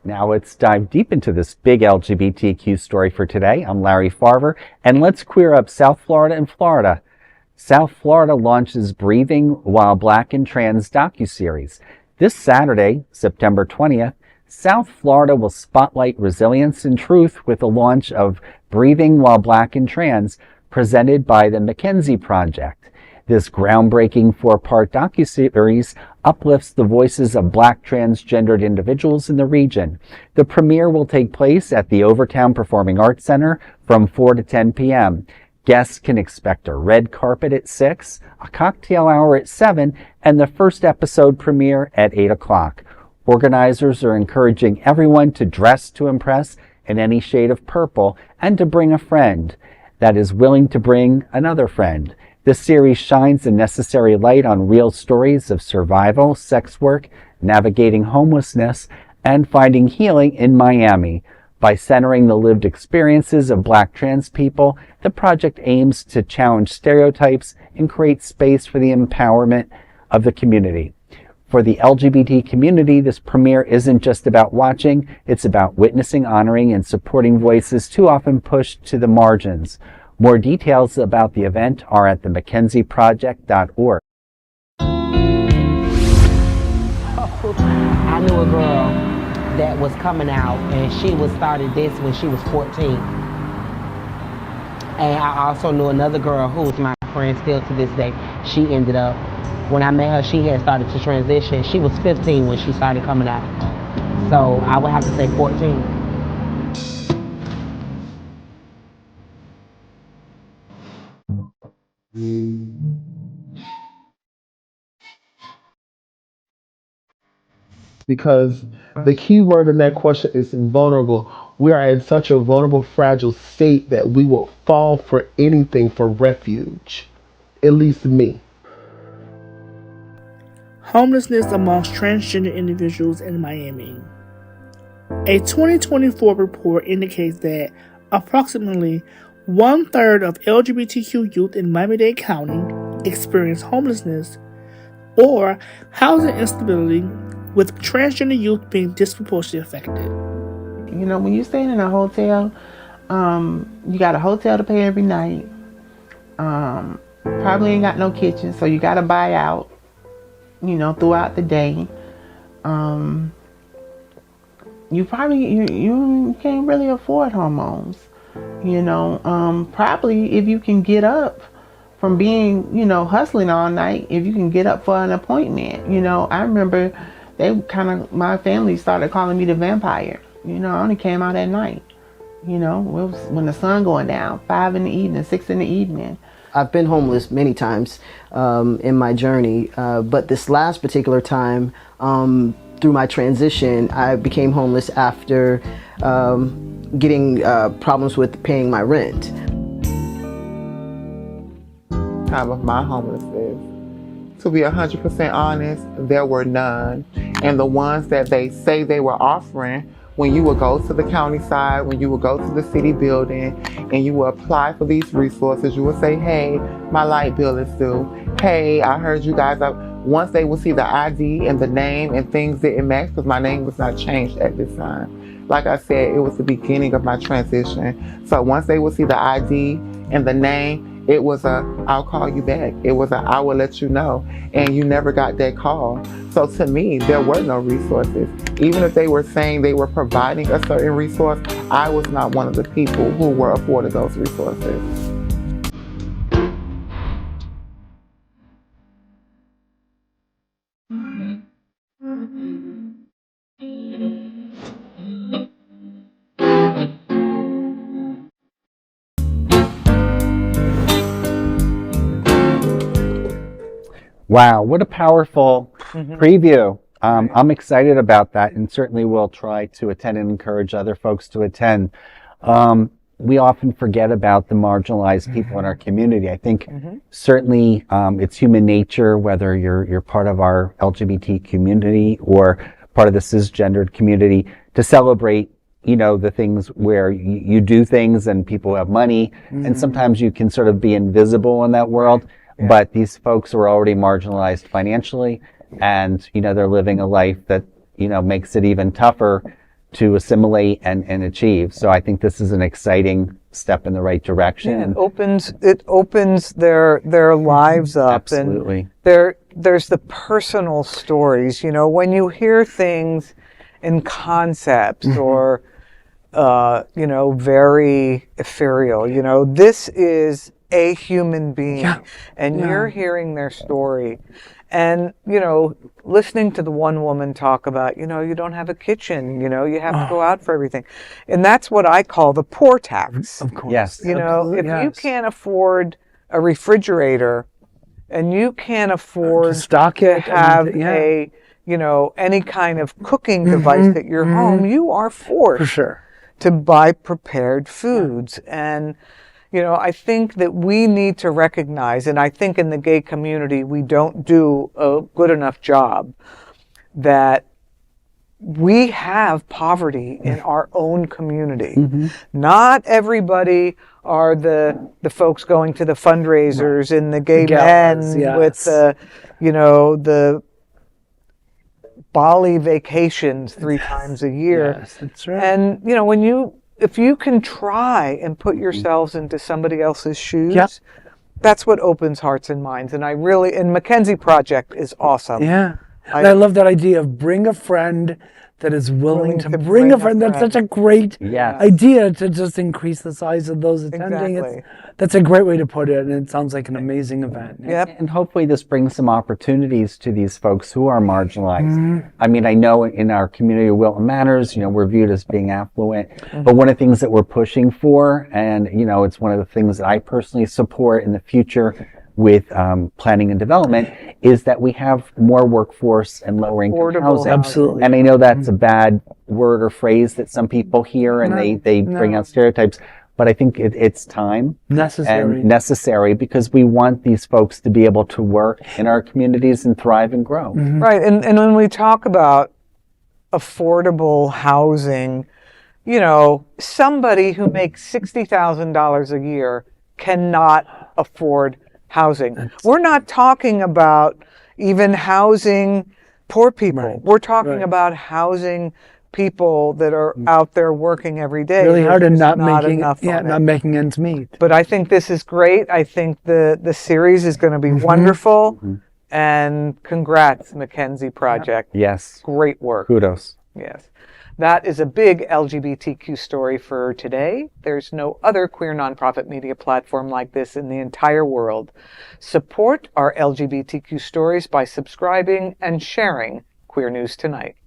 Now let's dive deep into this big LGBTQ story for today. I'm Larry Farver, and let's queer up South Florida and Florida. South Florida launches Breathing While Black and Trans Docuseries. This Saturday, September 20th, South Florida will spotlight resilience and truth with the launch of Breathing While Black and Trans, presented by the McKenzie Project. This groundbreaking 4-part docuseries uplifts the voices of Black transgendered individuals in the region. The premiere will take place at the Overtown Performing Arts Center from 4 to 10 p.m. Guests can expect a red carpet at 6, a cocktail hour at 7, and the first episode premiere at 8 o'clock. Organizers are encouraging everyone to dress to impress in any shade of purple and to bring a friend that is willing to bring another friend. This series shines a necessary light on real stories of survival, sex work, navigating homelessness, and finding healing in Miami. By centering the lived experiences of Black trans people, the project aims to challenge stereotypes and create space for the empowerment of the community. For the LGBT community, this premiere isn't just about watching, it's about witnessing, honoring, and supporting voices too often pushed to the margins. More details about the event are at themckenzie.org. I knew a girl that was coming out, and she started this when she was 14. And I also knew another girl who's my friend still to this day. She ended up, when I met her, she had started to transition. She was 15 when she started coming out. So I would have to say 14. Because the key word in that question is vulnerable. We are in such a vulnerable, fragile state that we will fall for anything for refuge. At least me. Homelessness amongst transgender individuals in Miami. A 2024 report indicates that approximately 1/3 of LGBTQ youth in Miami-Dade County experience homelessness or housing instability, with transgender youth being disproportionately affected. You know, when you're staying in a hotel, you got a hotel to pay every night. Probably ain't got no kitchen, so you got to buy out, you know, throughout the day. You can't really afford hormones. You know, probably if you can get up from being, you know, hustling all night, if you can get up for an appointment. You know, I remember my family started calling me the vampire. You know, I only came out at night. You know, it was when the sun going down, 5 in the evening, 6 in the evening. I've been homeless many times in my journey, but this last particular time, through my transition, I became homeless after getting problems with paying my rent. Time of my homelessness, to be 100% honest, there were none. And the ones that they say they were offering, when you would go to the county side, when you would go to the city building, and you would apply for these resources, you would say, hey, my light bill is due. Hey, I heard you guys up. Once they would see the ID and the name and things didn't match, because my name was not changed at this time. Like I said, it was the beginning of my transition. So once they would see the ID and the name, it was I'll call you back. It was I will let you know. And you never got that call. So to me, there were no resources. Even if they were saying they were providing a certain resource, I was not one of the people who were afforded those resources. Wow, what a powerful preview. I'm excited about that, and certainly will try to attend and encourage other folks to attend. We often forget about the marginalized people in our community. I think certainly it's human nature, whether you're part of our LGBT community or part of the cisgendered community, to celebrate, you know, the things where you do things and people have money, and sometimes you can sort of be invisible in that world. But these folks are already marginalized financially, and, you know, they're living a life that, you know, makes it even tougher to assimilate and achieve. So I think this is an exciting step in the right direction. It opens their lives up. Absolutely. And there's the personal stories. You know, when you hear things in concepts or you know, very ethereal, you know, this is a human being, and you're hearing their story. And, you know, listening to the one woman talk about, you know, you don't have a kitchen, you know, you have to go out for everything. And that's what I call the poor tax. Of course. Yes. You know, if you can't afford a refrigerator and you can't afford to stock to it, have a, you know, any kind of cooking device at your home, you are forced For sure. to buy prepared foods. And, you know, I think that we need to recognize, and I think in the gay community we don't do a good enough job, that we have poverty in our own community. Not everybody are the folks going to the fundraisers and the gay men with the, you know, the Bali vacations 3 times a year. Yes, that's right. And, you know, if you can try and put yourselves into somebody else's shoes, that's what opens hearts and minds. And and McKenzie Project is awesome. Yeah. And I love that idea of bring a friend that is willing to bring a friend. That's such a great idea to just increase the size of those attending. Exactly. That's a great way to put it, and it sounds like an amazing event. Yep. And hopefully this brings some opportunities to these folks who are marginalized. I mean, I know in our community of Wilton Manors, you know, we're viewed as being affluent, but one of the things that we're pushing for, and, you know, it's one of the things that I personally support in the future with planning and development, is that we have more workforce and lower income housing. Absolutely. And I know that's a bad word or phrase that some people hear and they bring out stereotypes, but I think it's time Necessary. and necessary, because we want these folks to be able to work in our communities and thrive and grow. Right. And when we talk about affordable housing, you know, somebody who makes $60,000 a year cannot afford housing. We're not talking about even housing poor people. We're talking about housing people that are out there working every day. Really hard and not making ends meet. But I think this is great. I think the series is going to be wonderful. And congrats, McKenzie Project. Yes. Great work. Kudos. Yes. That is a big LGBTQ story for today. There's no other queer nonprofit media platform like this in the entire world. Support our LGBTQ stories by subscribing and sharing Queer News Tonight.